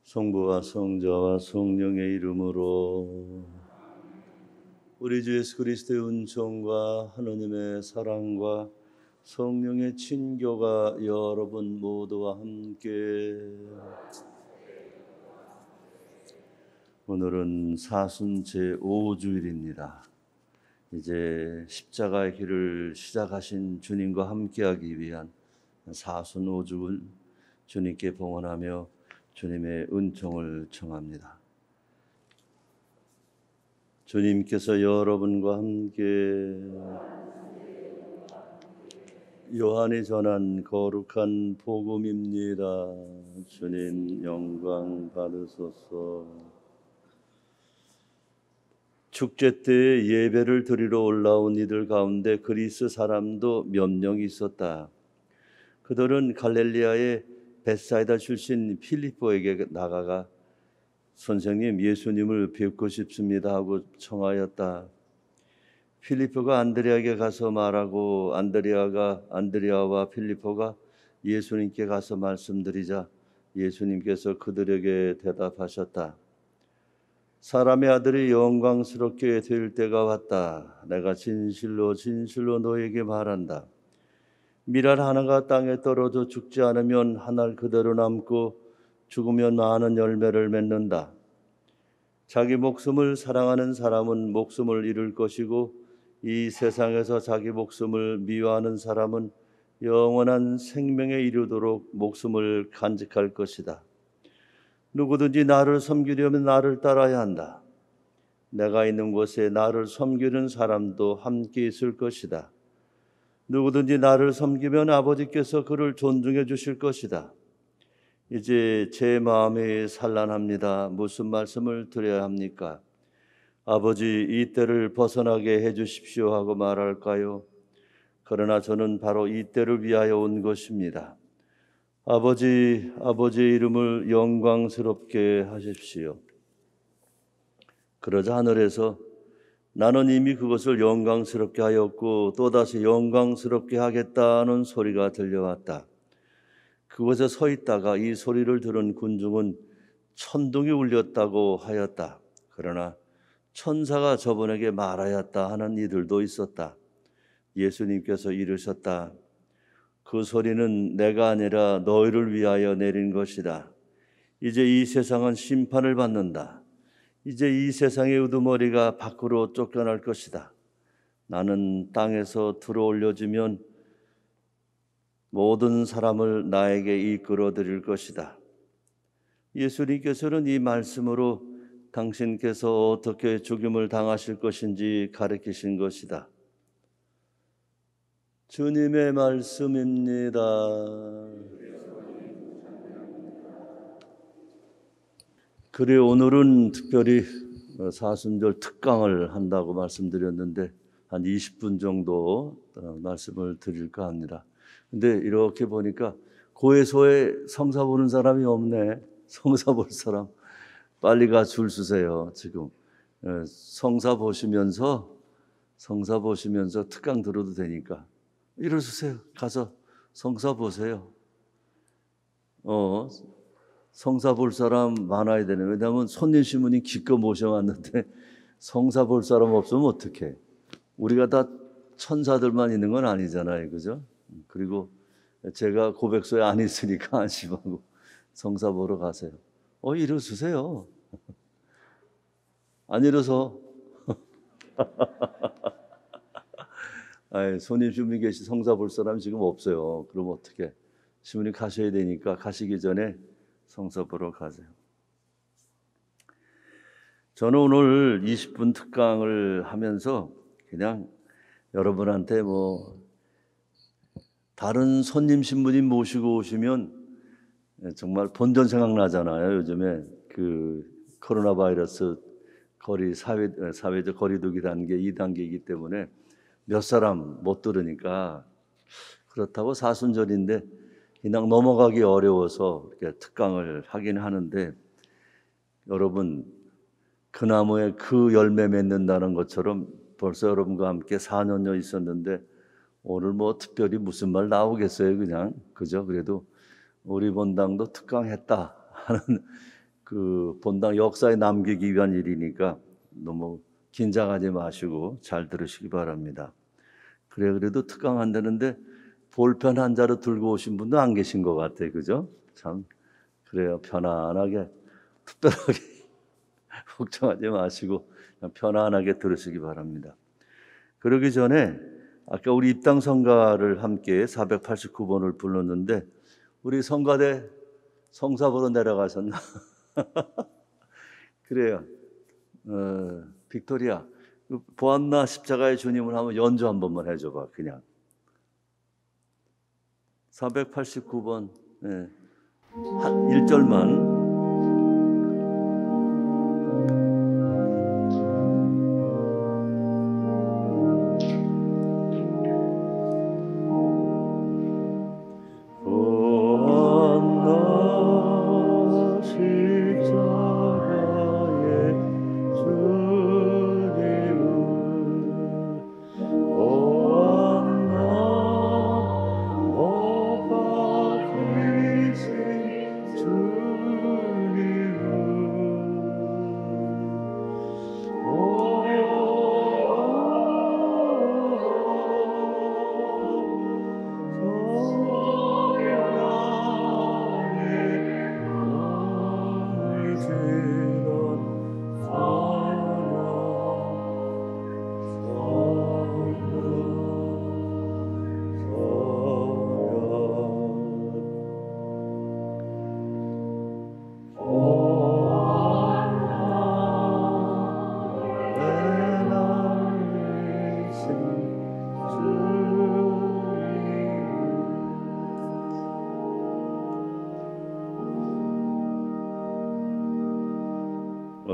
성부와 성자와 성령의 이름으로. 우리 주 예수 그리스도의 은총과 하느님의 사랑과 성령의 친교가 여러분 모두와 함께. 오늘은 사순 제5주일입니다. 이제 십자가의 길을 시작하신 주님과 함께하기 위한 사순 5주일 주님께 봉헌하며 주님의 은총을 청합니다. 주님께서 여러분과 함께 요한이 전한 거룩한 복음입니다. 주님 영광 받으소서. 축제 때 예배를 드리러 올라온 이들 가운데 그리스 사람도 몇 명 있었다. 그들은 갈릴리아의 벳사이다 출신 필리포에게 나가가 선생님, 예수님을 뵙고 싶습니다 하고 청하였다. 필리포가 안드레아에게 가서 말하고 안드레아와 필리포가 예수님께 가서 말씀드리자 예수님께서 그들에게 대답하셨다. 사람의 아들이 영광스럽게 될 때가 왔다. 내가 진실로 진실로 너에게 말한다. 밀알 하나가 땅에 떨어져 죽지 않으면 한 알 그대로 남고 죽으면 많은 열매를 맺는다. 자기 목숨을 사랑하는 사람은 목숨을 잃을 것이고 이 세상에서 자기 목숨을 미워하는 사람은 영원한 생명에 이르도록 목숨을 간직할 것이다. 누구든지 나를 섬기려면 나를 따라야 한다. 내가 있는 곳에 나를 섬기는 사람도 함께 있을 것이다. 누구든지 나를 섬기면 아버지께서 그를 존중해 주실 것이다. 이제 제 마음이 산란합니다. 무슨 말씀을 드려야 합니까? 아버지, 이 때를 벗어나게 해 주십시오 하고 말할까요? 그러나 저는 바로 이 때를 위하여 온 것입니다. 아버지의 이름을 영광스럽게 하십시오. 그러자 하늘에서 나는 이미 그것을 영광스럽게 하였고 또다시 영광스럽게 하겠다는 소리가 들려왔다. 그곳에 서 있다가 이 소리를 들은 군중은 천둥이 울렸다고 하였다. 그러나 천사가 저분에게 말하였다 하는 이들도 있었다. 예수님께서 이르셨다. 그 소리는 내가 아니라 너희를 위하여 내린 것이다. 이제 이 세상은 심판을 받는다. 이제 이 세상의 우두머리가 밖으로 쫓겨날 것이다. 나는 땅에서 들어올려지면 모든 사람을 나에게 이끌어 드릴 것이다. 예수님께서는 이 말씀으로 당신께서 어떻게 죽임을 당하실 것인지 가르치신 것이다. 주님의 말씀입니다. 그래, 오늘은 특별히 사순절 특강을 한다고 말씀드렸는데 한 20분 정도 말씀을 드릴까 합니다. 근데 이렇게 보니까 고해소에 성사 보는 사람이 없네. 성사 볼 사람 빨리 가 줄 서세요. 지금 성사 보시면서 특강 들어도 되니까 일어서세요. 가서 성사 보세요. 성사 볼 사람 많아야 되네. 왜냐하면 손님 신부님 기껏 모셔왔는데 성사 볼 사람 없으면 어떡해. 우리가 다 천사들만 있는 건 아니잖아요. 그죠? 그리고 제가 고백소에 안 있으니까 안심하고 성사 보러 가세요. 일어서세요. 안 일어서. 손님 신부님 계시 성사 볼 사람 지금 없어요. 그럼 어떻게? 신부님 가셔야 되니까 가시기 전에 성사 보러 가세요. 저는 오늘 20분 특강을 하면서 그냥 여러분한테 다른 손님 신부님 모시고 오시면 정말 본전 생각나잖아요. 요즘에 그 코로나 바이러스 사회적 거리두기 단계 2단계이기 때문에 몇 사람 못 들으니까 그렇다고 사순절인데 그냥 넘어가기 어려워서 이렇게 특강을 하긴 하는데 여러분 그 나무에 그 열매 맺는다는 것처럼 벌써 여러분과 함께 4년여 있었는데 오늘 특별히 무슨 말 나오겠어요. 그냥 그죠? 그래도 우리 본당도 특강했다 하는 그 본당 역사에 남기기 위한 일이니까 너무 긴장하지 마시고 잘 들으시기 바랍니다. 그래도 특강 한다는데 볼펜 한 자루 들고 오신 분도 안 계신 것 같아요. 그죠? 참 그래요. 편안하게 특별하게 걱정하지 마시고 그냥 편안하게 들으시기 바랍니다. 그러기 전에 아까 우리 입당 성가를 함께 489번을 불렀는데 우리 성가대 성사보러 내려가셨나? 그래요. 빅토리아 보았나 십자가의 주님을 한번 연주 한 번만 해줘봐. 그냥 489번 네. 한 1절만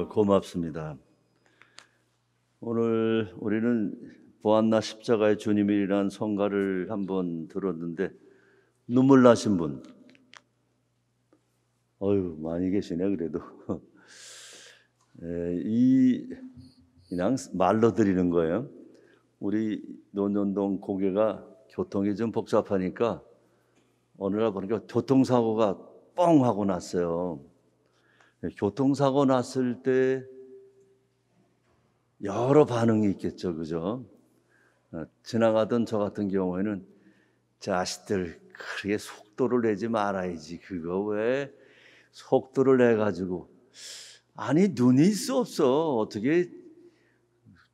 고맙습니다. 오늘 우리는 보았나 십자가의 주님이라는 성가를 한번 들었는데 눈물 나신 분, 많이 계시네. 그래도 그냥 말로 드리는 거예요. 우리 논현동 고개가 교통이 좀 복잡하니까 어느 날 보니까 교통사고가 뻥 하고 났어요. 교통사고 났을 때 여러 반응이 있겠죠. 그죠? 지나가던 저 같은 경우에는 자식들 그렇게 속도를 내지 말아야지. 그거 왜 속도를 내가지고 아니 눈이 있어 없어 어떻게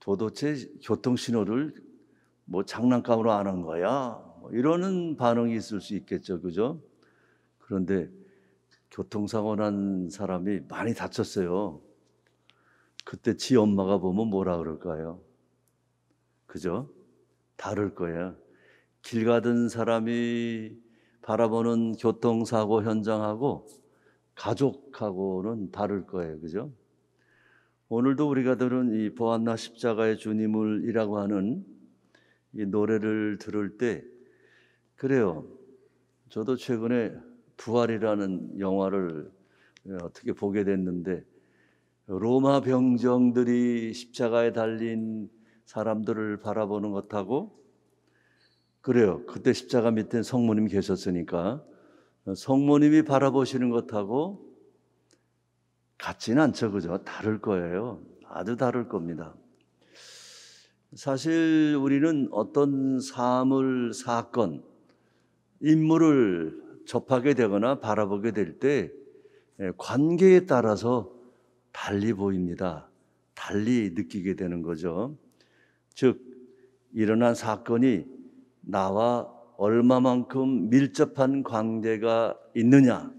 도대체 교통신호를 뭐 장난감으로 안 한 거야? 이러는 반응이 있을 수 있겠죠. 그죠? 그런데 교통사고 난 사람이 많이 다쳤어요. 그때 지 엄마가 보면 뭐라 그럴까요? 그죠? 다를 거예요. 길 가던 사람이 바라보는 교통사고 현장하고 가족하고는 다를 거예요. 그죠? 오늘도 우리가 들은 이 보았나 십자가의 주님을이라고 하는 이 노래를 들을 때 그래요. 저도 최근에 부활이라는 영화를 어떻게 보게 됐는데 로마 병정들이 십자가에 달린 사람들을 바라보는 것하고 그래요. 그때 십자가 밑에 성모님이 계셨으니까 성모님이 바라보시는 것하고 같지는 않죠. 그죠? 다를 거예요. 아주 다를 겁니다. 사실 우리는 어떤 사물, 사건, 인물을 접하게 되거나 바라보게 될 때 관계에 따라서 달리 보입니다. 달리 느끼게 되는 거죠. 즉 일어난 사건이 나와 얼마만큼 밀접한 관계가 있느냐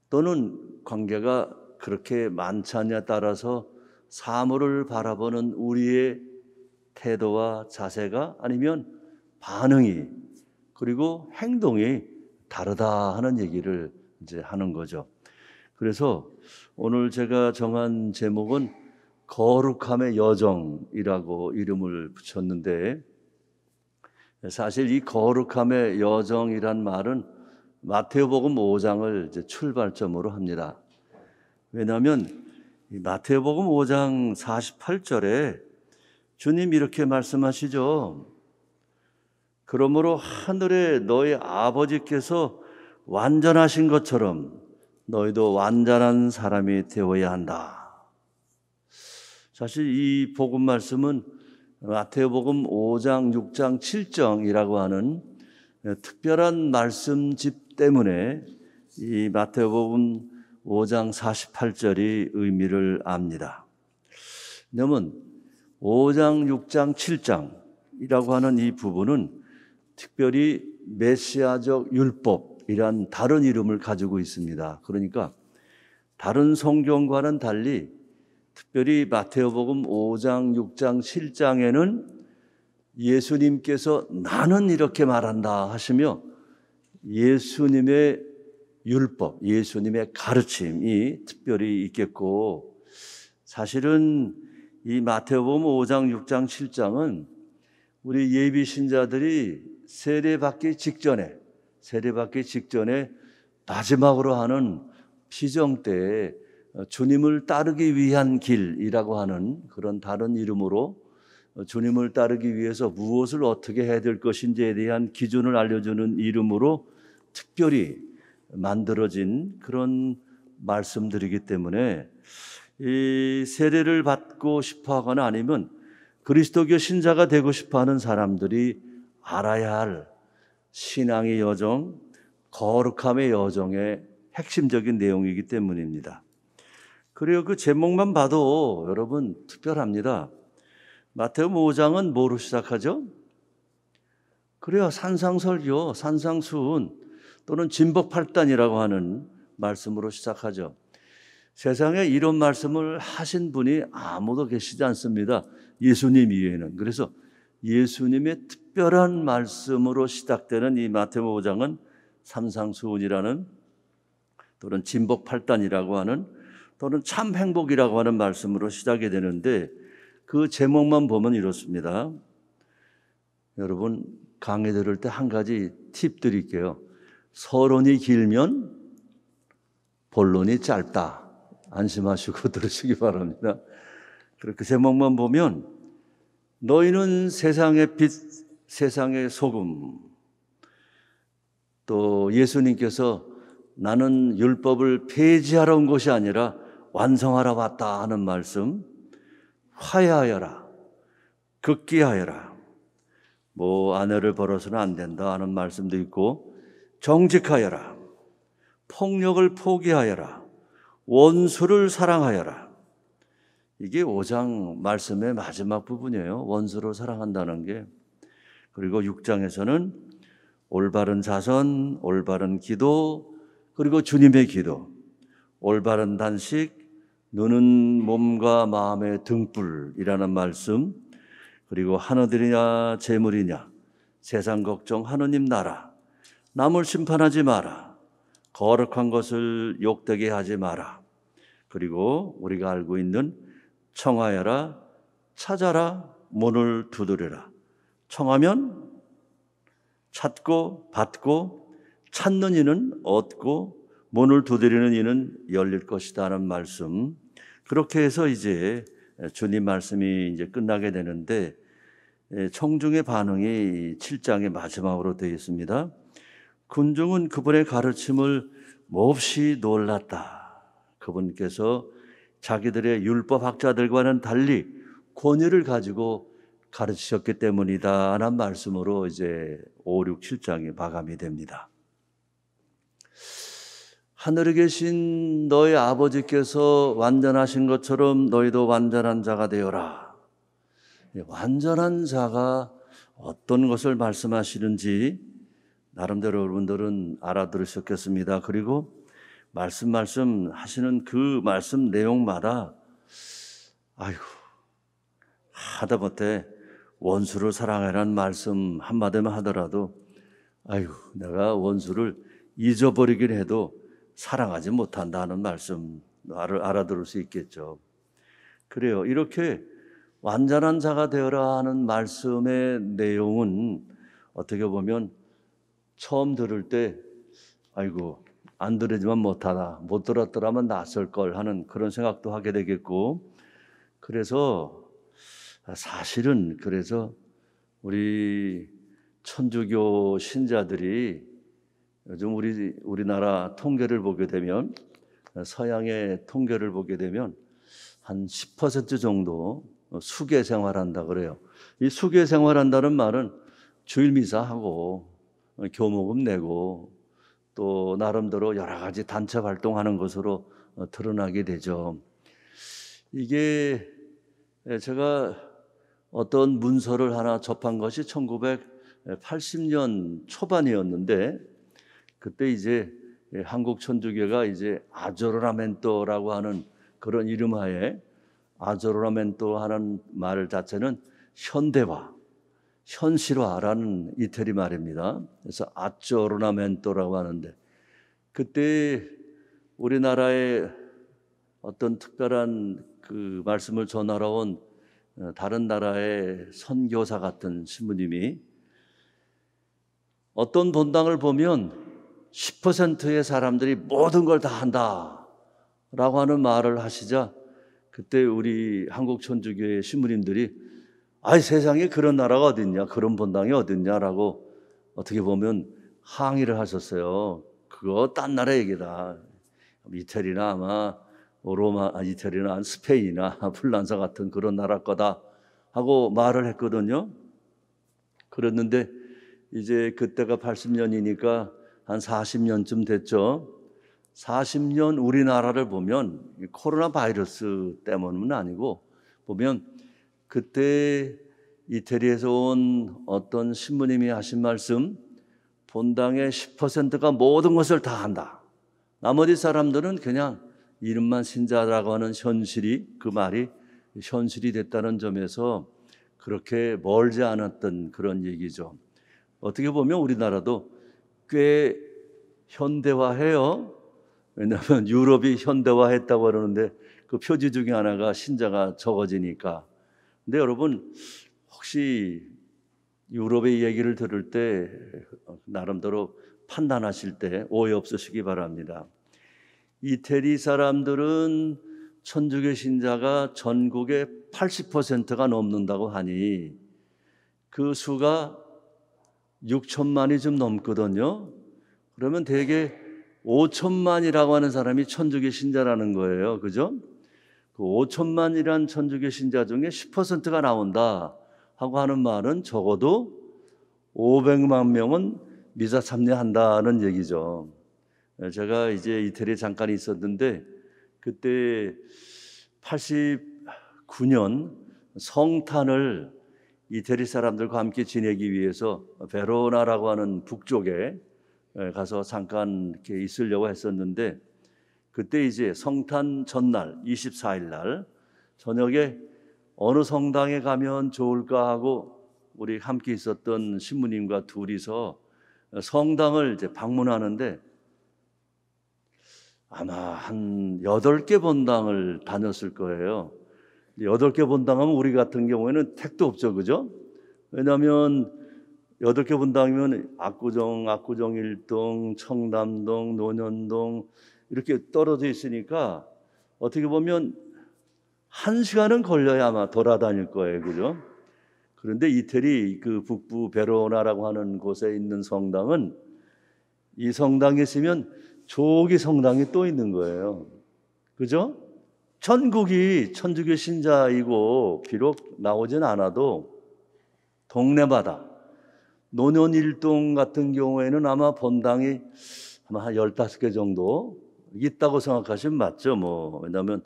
또는 관계가 그렇게 많지 않냐에 따라서 사물을 바라보는 우리의 태도와 자세가 아니면 반응이 그리고 행동이 다르다 하는 얘기를 이제 하는 거죠. 그래서 오늘 제가 정한 제목은 거룩함의 여정이라고 이름을 붙였는데 사실 이 거룩함의 여정이란 말은 마태복음 5장을 이제 출발점으로 합니다. 왜냐하면 마태복음 5장 48절에 주님 이렇게 말씀하시죠. 그러므로 하늘에 너희 아버지께서 완전하신 것처럼 너희도 완전한 사람이 되어야 한다. 사실 이 복음 말씀은 마태복음 5장, 6장, 7장이라고 하는 특별한 말씀집 때문에 이 마태복음 5장 48절이 의미를 압니다. 왜냐하면 5장, 6장, 7장이라고 하는 이 부분은 특별히 메시아적 율법이란 다른 이름을 가지고 있습니다. 그러니까 다른 성경과는 달리 특별히 마태복음 5장, 6장, 7장에는 예수님께서 나는 이렇게 말한다 하시며 예수님의 율법, 예수님의 가르침이 특별히 있겠고, 사실은 이 마태복음 5장, 6장, 7장은 우리 예비 신자들이 세례받기 직전에 마지막으로 하는 피정 때에 주님을 따르기 위한 길이라고 하는 그런 다른 이름으로 주님을 따르기 위해서 무엇을 어떻게 해야 될 것인지에 대한 기준을 알려주는 이름으로 특별히 만들어진 그런 말씀들이기 때문에 이 세례를 받고 싶어 하거나 아니면 그리스도교 신자가 되고 싶어 하는 사람들이 알아야 할 신앙의 여정, 거룩함의 여정의 핵심적인 내용이기 때문입니다. 그리고 그 제목만 봐도 여러분 특별합니다. 마태복음 5장은 뭐로 시작하죠? 그래요, 산상설교, 산상수훈 또는 진법팔단이라고 하는 말씀으로 시작하죠. 세상에 이런 말씀을 하신 분이 아무도 계시지 않습니다. 예수님 이외에는. 그래서 예수님의 특별한 말씀으로 시작되는 이 마태복음 5장은 산상수훈이라는 또는 진법팔단이라고 하는 또는 참 행복이라고 하는 말씀으로 시작이 되는데 그 제목만 보면 이렇습니다. 여러분 강의 들을 때 한 가지 팁 드릴게요. 서론이 길면 본론이 짧다. 안심하시고 들으시기 바랍니다. 그렇게 제목만 보면 너희는 세상의 빛, 세상의 소금, 또 예수님께서 나는 율법을 폐지하러 온 것이 아니라 완성하러 왔다 하는 말씀, 화해하여라, 극기하여라, 뭐 아내를 벌어서는 안 된다 하는 말씀도 있고, 정직하여라, 폭력을 포기하여라, 원수를 사랑하여라. 이게 5장 말씀의 마지막 부분이에요. 원수를 사랑한다는 게. 그리고 6장에서는 올바른 자선, 올바른 기도, 그리고 주님의 기도, 올바른 단식, 너는 몸과 마음의 등불이라는 말씀, 그리고 하늘이냐 재물이냐, 세상 걱정 하느님 나라, 남을 심판하지 마라, 거룩한 것을 욕되게 하지 마라, 그리고 우리가 알고 있는 청하여라, 찾아라, 문을 두드려라. 청하면 찾고 받고, 찾는 이는 얻고 문을 두드리는 이는 열릴 것이다 하는 말씀. 그렇게 해서 이제 주님 말씀이 이제 끝나게 되는데 청중의 반응이 7장의 마지막으로 되어 있습니다. 군중은 그분의 가르침을 몹시 놀랐다. 그분께서 자기들의 율법학자들과는 달리 권위를 가지고 가르치셨기 때문이다 하는 말씀으로 이제 5, 6, 7장이 마감이 됩니다. 하늘에 계신 너희 아버지께서 완전하신 것처럼 너희도 완전한 자가 되어라. 완전한 자가 어떤 것을 말씀하시는지 나름대로 여러분들은 알아들으셨겠습니다. 그리고 말씀 하시는 그 말씀 내용마다 아이고 하다못해 원수를 사랑하라는 말씀 한마디만 하더라도 아이고 내가 원수를 잊어버리긴 해도 사랑하지 못한다는 말씀 알아들을 수 있겠죠. 그래요. 이렇게 완전한 자가 되어라 하는 말씀의 내용은 어떻게 보면 처음 들을 때 아이고 안 들으지만 못하다, 못 들었더라면 낫을 걸 하는 그런 생각도 하게 되겠고, 그래서 사실은 그래서 우리 천주교 신자들이 요즘 우리나라 통계를 보게 되면 서양의 통계를 보게 되면 한 10% 정도 수계 생활한다 그래요. 이 수계 생활한다는 말은 주일 미사하고 교목음 내고 또 나름대로 여러 가지 단체 활동하는 것으로 드러나게 되죠. 이게 제가 어떤 문서를 하나 접한 것이 1980년 초반이었는데, 그때 이제 한국 천주교가 이제 아조르나멘토라고 하는 그런 이름하에, 아조르나멘토 하는 말 자체는 현대화, 현실화라는 이태리 말입니다. 그래서 아조르나멘토라고 하는데, 그때 우리나라에 어떤 특별한 그 말씀을 전하러 온 다른 나라의 선교사 같은 신부님이 어떤 본당을 보면 10%의 사람들이 모든 걸 다 한다 라고 하는 말을 하시자, 그때 우리 한국 천주교의 신부님들이 아이, 세상에 그런 나라가 어딨냐, 그런 본당이 어딨냐라고 어떻게 보면 항의를 하셨어요. 그거 딴 나라 얘기다. 이태리나 아마 이태리나 스페인이나 플란사 같은 그런 나라 거다 하고 말을 했거든요. 그랬는데 이제 그때가 80년이니까 한 40년쯤 됐죠. 40년 우리나라를 보면 코로나 바이러스 때문은 아니고 보면 그때 이태리에서 온 어떤 신부님이 하신 말씀, 본당의 10%가 모든 것을 다 한다. 나머지 사람들은 그냥 이름만 신자라고 하는 현실이, 그 말이 현실이 됐다는 점에서 그렇게 멀지 않았던 그런 얘기죠. 어떻게 보면 우리나라도 꽤 현대화해요. 왜냐하면 유럽이 현대화했다고 그러는데 그 표지 중에 하나가 신자가 적어지니까. 근데 여러분, 혹시 유럽의 얘기를 들을 때 나름대로 판단하실 때 오해 없으시기 바랍니다. 이태리 사람들은 천주교 신자가 전국의 80%가 넘는다고 하니 그 수가 6천만이 좀 넘거든요. 그러면 대개 5천만이라고 하는 사람이 천주교 신자라는 거예요. 그죠? 그 5천만이란 천주교 신자 중에 10%가 나온다 하고 하는 말은 적어도 500만 명은 미사 참여한다는 얘기죠. 제가 이제 이태리에 잠깐 있었는데 그때 89년 성탄을 이태리 사람들과 함께 지내기 위해서 베로나라고 하는 북쪽에 가서 잠깐 이렇게 있으려고 했었는데, 그때 이제 성탄 전날 24일 날 저녁에 어느 성당에 가면 좋을까 하고 우리 함께 있었던 신부님과 둘이서 성당을 이제 방문하는데 아마 한 8개 본당을 다녔을 거예요. 8개 본당하면 우리 같은 경우에는 택도 없죠, 그죠? 왜냐하면 8개 본당이면 압구정 1동, 청담동, 논현동 이렇게 떨어져 있으니까 어떻게 보면 1시간은 걸려야 아마 돌아다닐 거예요, 그죠? 그런데 이태리 그 북부 베로나라고 하는 곳에 있는 성당은 이 성당에 있으면 조기 성당이 또 있는 거예요. 그죠? 전국이 천주교 신자이고 비록 나오진 않아도 동네마다 논현 1동 같은 경우에는 아마 본당이 아마 한 15개 정도 있다고 생각하시면 맞죠. 왜냐하면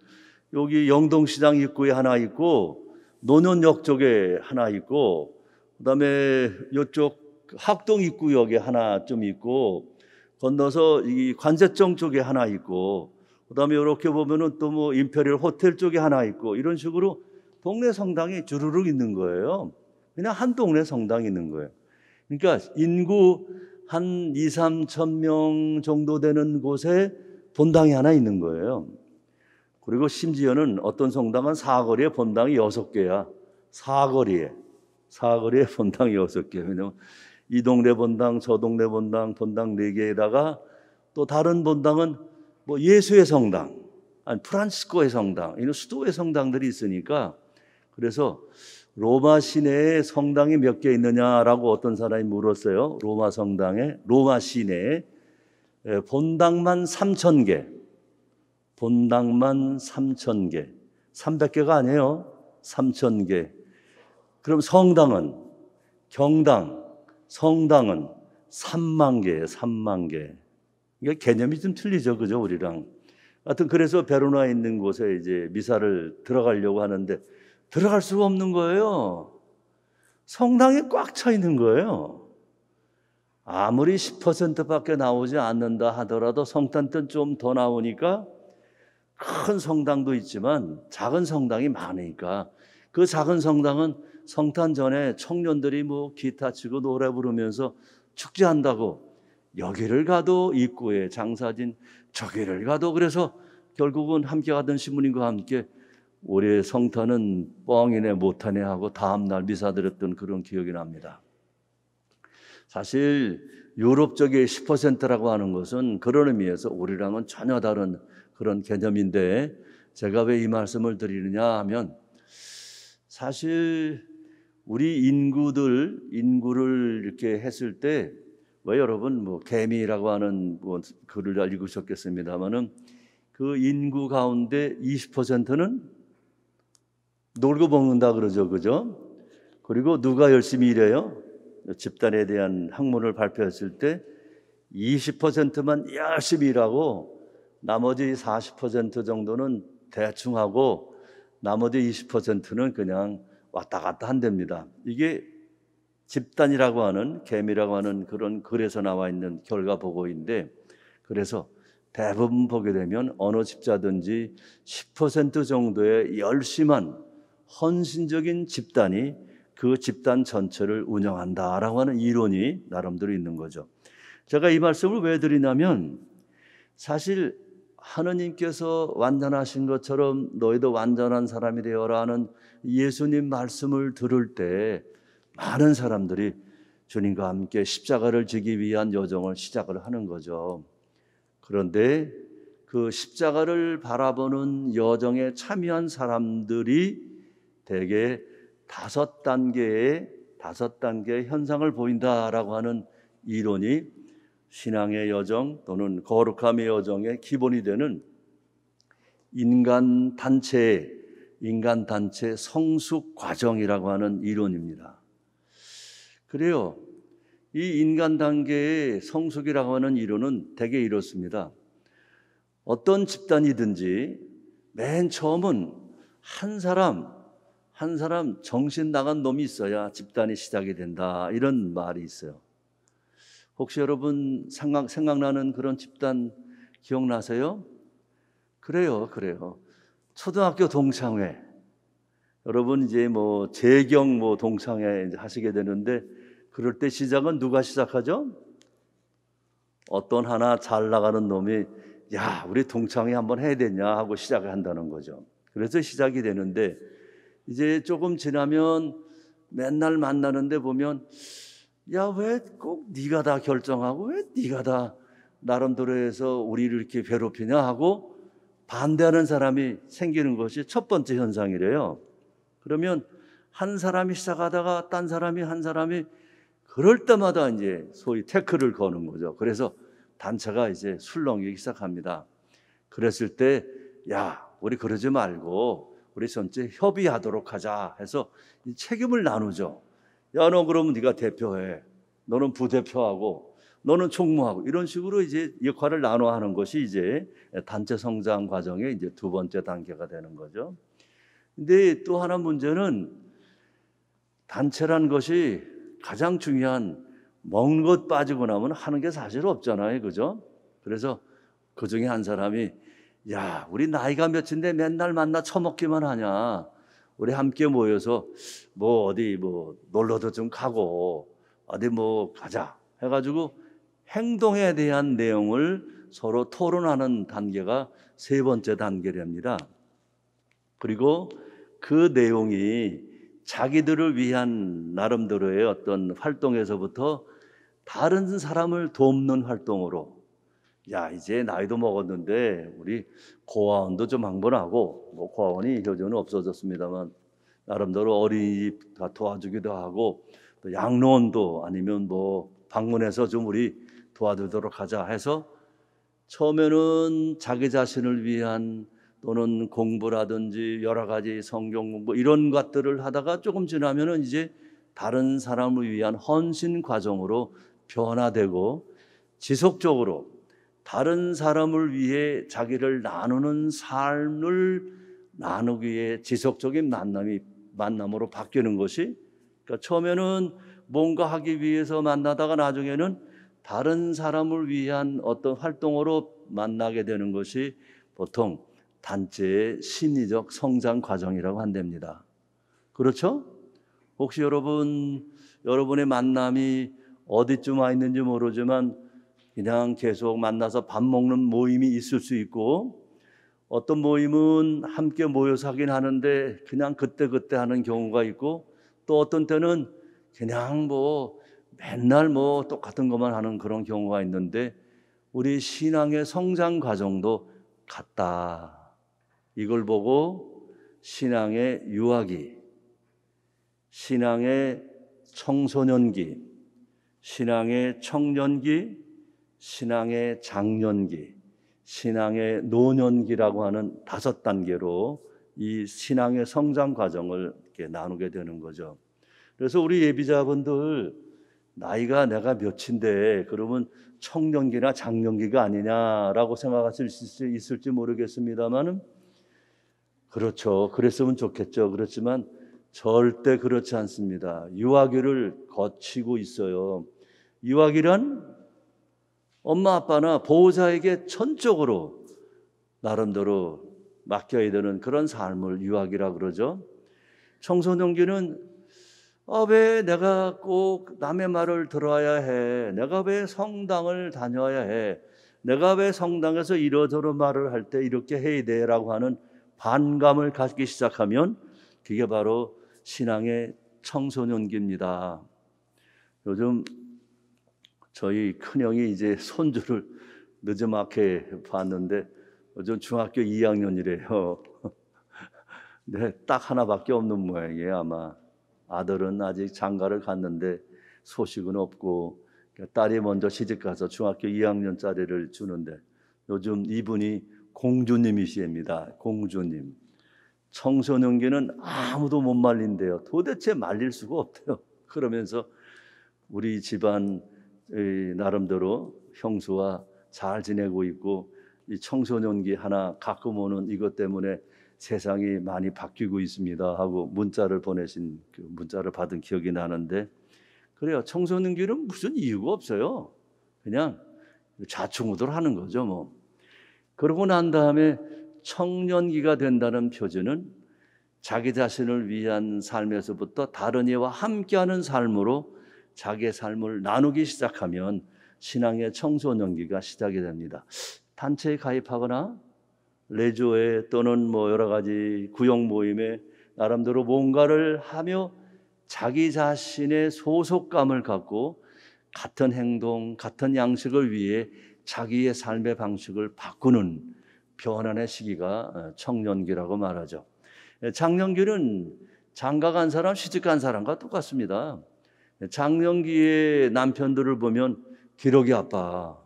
여기 영동시장 입구에 하나 있고 논현역 쪽에 하나 있고 그다음에 이쪽 학동 입구역에 하나 좀 있고 건너서 이 관제청 쪽에 하나 있고 그다음에 이렇게 보면은 또 임페리얼 호텔 쪽에 하나 있고 이런 식으로 동네 성당이 주르륵 있는 거예요. 그냥 한 동네 성당이 있는 거예요. 그러니까 인구 한 2, 3천 명 정도 되는 곳에 본당이 하나 있는 거예요. 그리고 심지어는 어떤 성당은 사거리에 본당이 6개야. 사거리에 본당이 6개. 왜냐면 이 동네 본당, 저 동네 본당 4개에다가 또 다른 본당은 예수의 성당, 아니 프란시스코의 성당, 이런 수도의 성당들이 있으니까, 그래서 로마 시내에 성당이 몇 개 있느냐라고 어떤 사람이 물었어요. 로마 시내에 본당만 3,000개, 본당만 3,000개, 300개가 아니에요. 3,000개. 그럼 성당은, 경당, 성당은 3만 개예요. 3만 개. 이게 개념이 좀 틀리죠, 그죠, 우리랑. 하여튼 그래서 베로나에 있는 곳에 이제 미사를 들어가려고 하는데 들어갈 수가 없는 거예요. 성당이 꽉 차 있는 거예요. 아무리 10%밖에 나오지 않는다 하더라도 성탄 때 좀 더 나오니까 큰 성당도 있지만 작은 성당이 많으니까 그 작은 성당은 성탄 전에 청년들이 뭐 기타 치고 노래 부르면서 축제한다고 여기를 가도 입구에 장사진, 저기를 가도, 그래서 결국은 함께 가던 신부님과 함께 올해 성탄은 뻥이네 못하네 하고 다음날 미사 드렸던 그런 기억이 납니다. 사실 유럽 쪽의 10%라고 하는 것은 그런 의미에서 우리랑은 전혀 다른 그런 개념인데, 제가 왜 이 말씀을 드리느냐 하면, 사실 우리 인구를 이렇게 했을 때, 왜 여러분 뭐 개미라고 하는 뭐 글을 읽으셨겠습니다만은 그 인구 가운데 20%는 놀고 먹는다 그러죠, 그죠? 그리고 누가 열심히 일해요? 집단에 대한 학문을 발표했을 때 20%만 열심히 일하고 나머지 40% 정도는 대충 하고 나머지 20%는 그냥 왔다 갔다 한답니다. 이게 집단이라고 하는, 개미라고 하는 그런 글에서 나와 있는 결과 보고인데, 그래서 대부분 보게 되면 어느 집자든지 10% 정도의 열심한 헌신적인 집단이 그 집단 전체를 운영한다라고 하는 이론이 나름대로 있는 거죠. 제가 이 말씀을 왜 드리냐면, 사실 하느님께서 완전하신 것처럼 너희도 완전한 사람이 되어라는 예수님 말씀을 들을 때 많은 사람들이 주님과 함께 십자가를 지기 위한 여정을 시작을 하는 거죠. 그런데 그 십자가를 바라보는 여정에 참여한 사람들이 대개 5단계의 현상을 보인다라고 하는 이론이 신앙의 여정 또는 거룩함의 여정의 기본이 되는 인간 단체 성숙 과정이라고 하는 이론입니다. 그래요. 이 인간 단계의 성숙이라고 하는 이론은 대개 이렇습니다. 어떤 집단이든지 맨 처음은 한 사람 정신 나간 놈이 있어야 집단이 시작이 된다, 이런 말이 있어요. 혹시 여러분 생각나는 그런 집단 기억나세요? 그래요. 초등학교 동창회. 여러분 이제 뭐 재경 뭐 동창회 하시게 되는데, 그럴 때 시작은 누가 시작하죠? 어떤 하나 잘 나가는 놈이 야, 우리 동창회 한번 해야 되냐 하고 시작을 한다는 거죠. 그래서 시작이 되는데, 이제 조금 지나면 맨날 만나는데 보면 야, 왜 꼭 네가 다 결정하고 왜 네가 다 나름대로 해서 우리를 이렇게 괴롭히냐 하고 반대하는 사람이 생기는 것이 첫 번째 현상이래요. 그러면 한 사람이 시작하다가 한 사람이 그럴 때마다 이제 소위 태클을 거는 거죠. 그래서 단체가 이제 술렁이기 시작합니다. 그랬을 때 야, 우리 그러지 말고 우리 전체 협의하도록 하자 해서 이 책임을 나누죠. 야, 너 그러면 네가 대표해. 너는 부대표하고 너는 총무하고, 이런 식으로 이제 역할을 나눠 하는 것이 이제 단체 성장 과정의 이제 두 번째 단계가 되는 거죠. 근데 또 하나 문제는, 단체란 것이 가장 중요한 먹는 것 빠지고 나면 하는 게 사실 없잖아요, 그죠? 그래서 그 중에 한 사람이 야, 우리 나이가 몇인데 맨날 만나 처먹기만 하냐? 우리 함께 모여서 뭐 어디 뭐 놀러도 좀 가고 어디 뭐 가자 해가지고 행동에 대한 내용을 서로 토론하는 단계가 세 번째 단계랍니다. 그리고 그 내용이 자기들을 위한 나름대로의 어떤 활동에서부터 다른 사람을 돕는 활동으로, 야, 이제 나이도 먹었는데 우리 고아원도 좀 한번 하고, 뭐 고아원이 요즘은 없어졌습니다만 나름대로 어린이집 다 도와주기도 하고, 또 양로원도 아니면 뭐 방문해서 좀 우리 도와주도록 하자 해서 처음에는 자기 자신을 위한 또는 공부라든지 여러 가지 성경 공부 이런 것들을 하다가 조금 지나면은 이제 다른 사람을 위한 헌신 과정으로 변화되고 지속적으로 다른 사람을 위해 자기를 나누는 삶을 나누기 위해 지속적인 만남으로 바뀌는 것이, 그러니까 처음에는 뭔가 하기 위해서 만나다가 나중에는 다른 사람을 위한 어떤 활동으로 만나게 되는 것이 보통 단체의 심리적 성장 과정이라고 한답니다. 그렇죠? 혹시 여러분의 만남이 어디쯤 와 있는지 모르지만 그냥 계속 만나서 밥 먹는 모임이 있을 수 있고, 어떤 모임은 함께 모여서 하긴 하는데 그냥 그때그때 하는 경우가 있고, 또 어떤 때는 그냥 맨날 똑같은 것만 하는 그런 경우가 있는데, 우리 신앙의 성장 과정도 같다. 이걸 보고 신앙의 유아기, 신앙의 청소년기, 신앙의 청년기, 신앙의 장년기, 신앙의 노년기라고 하는 5단계로 이 신앙의 성장 과정을 이렇게 나누게 되는 거죠. 그래서 우리 예비자분들 나이가 내가 몇인데 그러면 청년기나 장년기가 아니냐라고 생각하실 수 있을지 모르겠습니다만은, 그렇죠. 그랬으면 좋겠죠. 그렇지만 절대 그렇지 않습니다. 유아기를 거치고 있어요. 유아기란 엄마 아빠나 보호자에게 전적으로 나름대로 맡겨야 되는 그런 삶을 유아기라 그러죠. 청소년기는 왜 내가 꼭 남의 말을 들어야 해? 내가 왜 성당을 다녀야 해? 내가 왜 성당에서 이러저러 말을 할 때 이렇게 해야 돼? 라고 하는 반감을 갖기 시작하면 그게 바로 신앙의 청소년기입니다. 요즘 저희 큰형이 이제 손주를 늦지막히 봤는데 요즘 중학교 2학년이래요. 네, 딱 하나밖에 없는 모양이에요. 아마 아들은 아직 장가를 갔는데 소식은 없고, 딸이 먼저 시집가서 중학교 2학년짜리를 주는데 요즘 이분이 공주님이십니다. 공주님. 청소년기는 아무도 못 말린대요. 도대체 말릴 수가 없대요. 그러면서 우리 집안 나름대로 형수와 잘 지내고 있고, 이 청소년기 하나 가끔 오는 이것 때문에 세상이 많이 바뀌고 있습니다 하고 문자를 보내신, 그 문자를 받은 기억이 나는데, 그래요. 청소년기는 무슨 이유가 없어요. 그냥 좌충우돌하는 거죠. 그러고 난 다음에 청년기가 된다는 표준은 자기 자신을 위한 삶에서부터 다른 이와 함께하는 삶으로 자기의 삶을 나누기 시작하면 신앙의 청소년기가 시작이 됩니다. 단체에 가입하거나 레조에 또는 여러 가지 구역 모임에 나름대로 뭔가를 하며 자기 자신의 소속감을 갖고 같은 행동, 같은 양식을 위해 자기의 삶의 방식을 바꾸는 변환의 시기가 청년기라고 말하죠. 장년기는 장가간 사람, 시집간 사람과 똑같습니다. 장년기의 남편들을 보면 기러기 아빠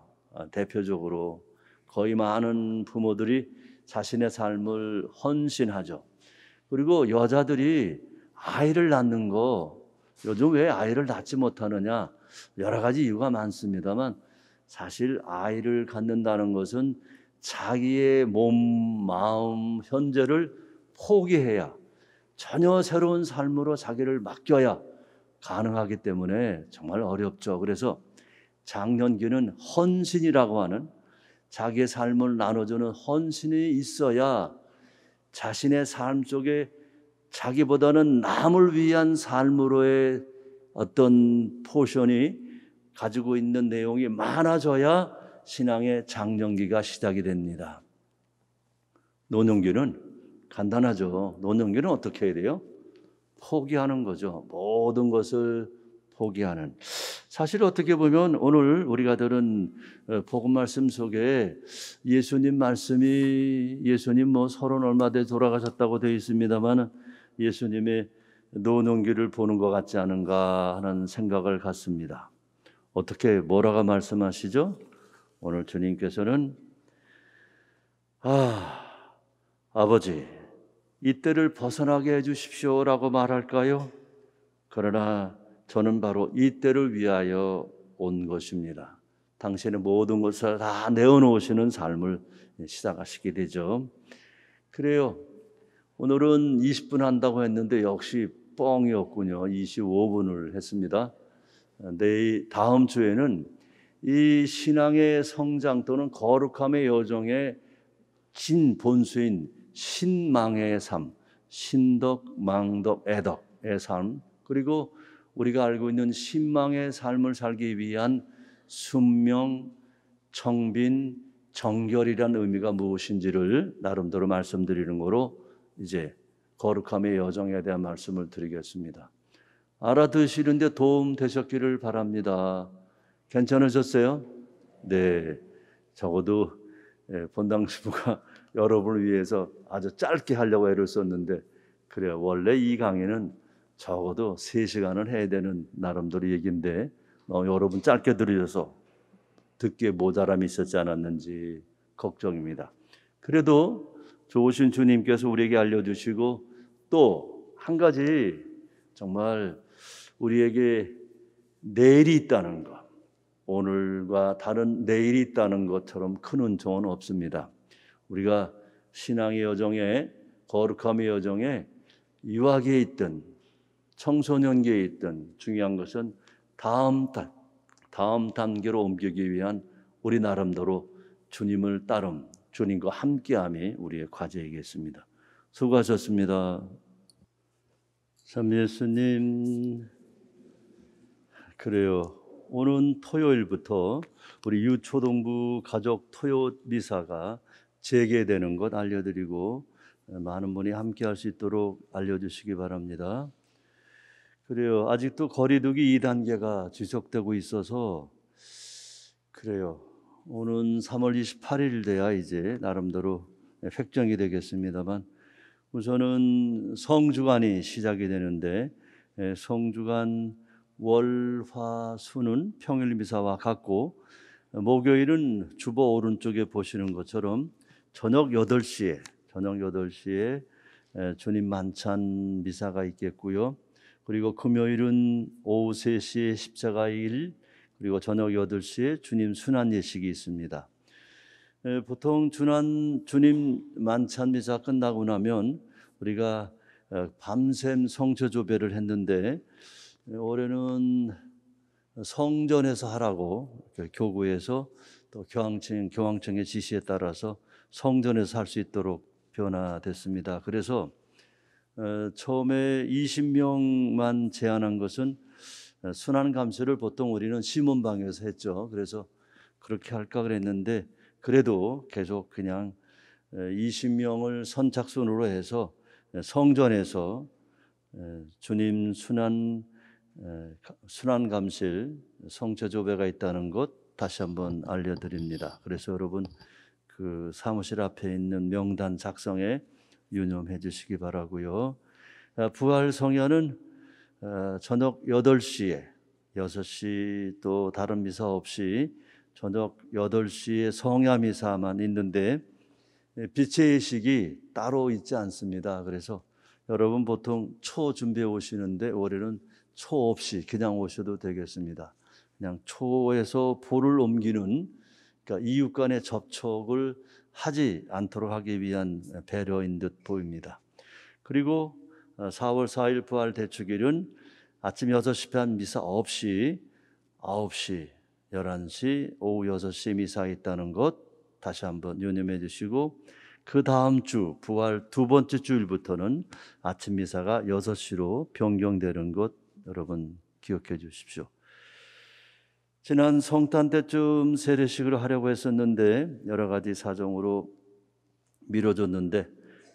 대표적으로 거의 많은 부모들이 자신의 삶을 헌신하죠. 그리고 여자들이 아이를 낳는 거, 요즘 왜 아이를 낳지 못하느냐, 여러 가지 이유가 많습니다만 사실 아이를 갖는다는 것은 자기의 몸, 마음, 현재를 포기해야, 전혀 새로운 삶으로 자기를 맡겨야 가능하기 때문에 정말 어렵죠. 그래서 장년기는 헌신이라고 하는, 자기의 삶을 나눠주는 헌신이 있어야 자신의 삶 속에 자기보다는 남을 위한 삶으로의 어떤 포션이 가지고 있는 내용이 많아져야 신앙의 장년기가 시작이 됩니다. 노년기는 간단하죠. 노년기는 어떻게 해야 돼요? 포기하는 거죠. 모든 것을 포기하는. 사실 어떻게 보면 오늘 우리가 들은 복음 말씀 속에 예수님 말씀이, 예수님 30 얼마 돼 돌아가셨다고 되어 있습니다만 예수님의 노년기를 보는 것 같지 않은가 하는 생각을 갖습니다. 어떻게 뭐라고 말씀하시죠? 오늘 주님께서는 아버지, 이때를 벗어나게 해주십시오라고 말할까요? 그러나 저는 바로 이때를 위하여 온 것입니다. 당신의 모든 것을 다 내어놓으시는 삶을 시작하시게 되죠. 그래요. 오늘은 20분 한다고 했는데 역시 뻥이었군요. 25분을 했습니다. 다음 주에는 이 신앙의 성장 또는 거룩함의 여정의 진본수인 신망의 삶, 신덕, 망덕, 애덕의 삶, 그리고 우리가 알고 있는 신망의 삶을 살기 위한 순명, 청빈, 정결이란 의미가 무엇인지를 나름대로 말씀드리는 거로 이제 거룩함의 여정에 대한 말씀을 드리겠습니다. 알아두시는데 도움 되셨기를 바랍니다. 괜찮으셨어요? 네, 적어도 본당 지부가 여러분을 위해서 아주 짧게 하려고 애를 썼는데 그래요. 원래 이 강의는 적어도 3시간은 해야 되는 나름대로 얘기인데 여러분 짧게 들으셔서 듣기에 모자람이 있었지 않았는지 걱정입니다. 그래도 좋으신 주님께서 우리에게 알려주시고 또 한 가지 정말 우리에게 내일이 있다는 것, 오늘과 다른 내일이 있다는 것처럼 큰 은총은 없습니다. 우리가 신앙의 여정에, 거룩함의 여정에 유아기에 있든 청소년기에 있든 중요한 것은 다음 단계로 옮기기 위한 우리 나름대로 주님을 따름, 주님과 함께함이 우리의 과제이겠습니다. 수고하셨습니다. 참 예수님, 그래요. 오는 토요일부터 우리 유초동부 가족 토요 미사가 재개되는 것 알려드리고 많은 분이 함께할 수 있도록 알려주시기 바랍니다. 그래요. 아직도 거리두기 2단계가 지속되고 있어서 그래요. 오는 3월 28일 돼야 이제 나름대로 획정이 되겠습니다만 우선은 성주간이 시작이 되는데 성주간 월화수는 평일 미사와 같고 목요일은 주보 오른쪽에 보시는 것처럼 저녁 8시에 주님 만찬 미사가 있겠고요. 그리고 금요일은 오후 3시에 십자가일, 그리고 저녁 8시에 주님 순환 예식이 있습니다. 보통 주님 만찬 미사 끝나고 나면 우리가 밤샘 성처 조배를 했는데 올해는 성전에서 하라고 교구에서 또 교황청의 지시에 따라서 성전에서 할 수 있도록 변화됐습니다. 그래서 처음에 20명만 제한한 것은 순환 감시를 보통 우리는 시문방에서 했죠. 그래서 그렇게 할까 그랬는데 그래도 계속 그냥 20명을 선착순으로 해서 성전에서 주님 순환 감실 성처조배가 있다는 것 다시 한번 알려드립니다. 그래서 여러분 그 사무실 앞에 있는 명단 작성에 유념해 주시기 바라고요. 부활 성야는 저녁 8시에 6시 또 다른 미사 없이 저녁 8시에 성야 미사만 있는데 빛의 예식이 따로 있지 않습니다. 그래서 여러분 보통 초 준비해 오시는데 올해는 초 없이 그냥 오셔도 되겠습니다. 그냥 초에서 볼을 옮기는, 그러니까 이웃 간의 접촉을 하지 않도록 하기 위한 배려인 듯 보입니다. 그리고 4월 4일 부활 대축일은 아침 6시 반 미사 없이 9시, 11시, 오후 6시 미사 있다는 것 다시 한번 유념해 주시고 그 다음 주 부활 두 번째 주일부터는 아침 미사가 6시로 변경되는 것 여러분 기억해 주십시오. 지난 성탄 때쯤 세례식을 하려고 했었는데 여러 가지 사정으로 미뤄졌는데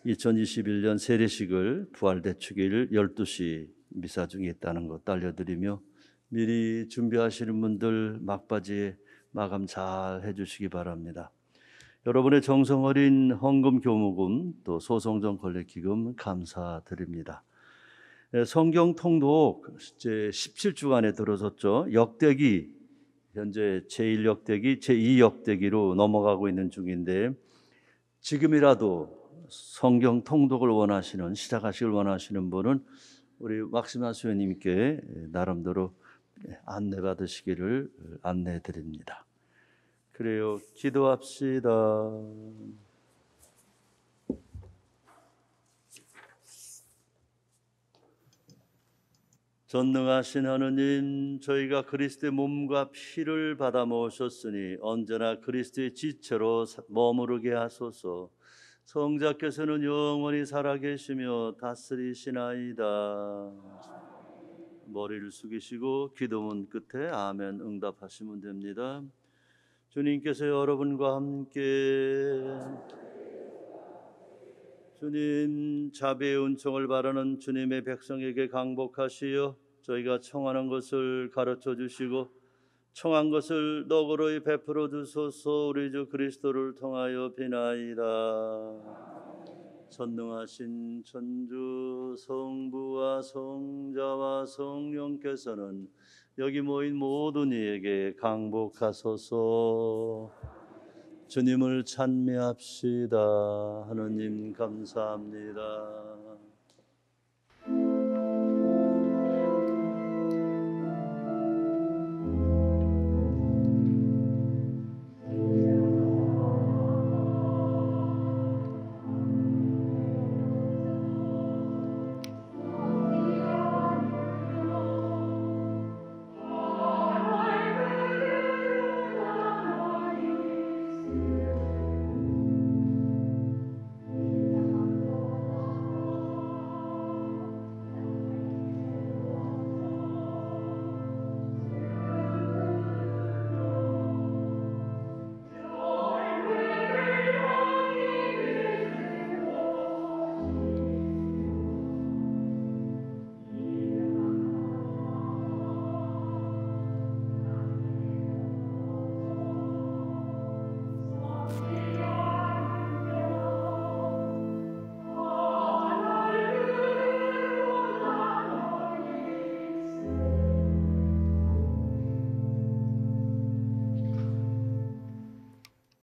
2021년 세례식을 부활 대축일 12시 미사 중에 있다는 것 알려드리며 미리 준비하시는 분들 막바지에 마감 잘 해주시기 바랍니다. 여러분의 정성 어린 헌금 교무금 또 소송전 권리기금 감사드립니다. 성경 통독 이제 17주간에 들어섰죠. 역대기 현재 제1역대기, 제2역대기로 넘어가고 있는 중인데 지금이라도 성경 통독을 원하시는, 시작하시길 원하시는 분은 우리 막시마 수녀님께 나름대로 안내받으시기를 안내해 드립니다. 그래요. 기도합시다. 전능하신 하느님, 저희가 그리스도의 몸과 피를 받아 모셨으니 언제나 그리스도의 지체로 머무르게 하소서. 성자께서는 영원히 살아계시며 다스리시나이다. 머리를 숙이시고 기도문 끝에 아멘 응답하시면 됩니다. 주님께서 여러분과 함께, 주님 자비의 은총을 바라는 주님의 백성에게 강복하시어 저희가 청하는 것을 가르쳐 주시고 청한 것을 너그러이 베풀어 주소서. 우리 주 그리스도를 통하여 비나이다. 전능하신 천주 성부와 성자와 성령께서는 여기 모인 모든 이에게 강복하소서. 주님을 찬미합시다. 하느님 감사합니다.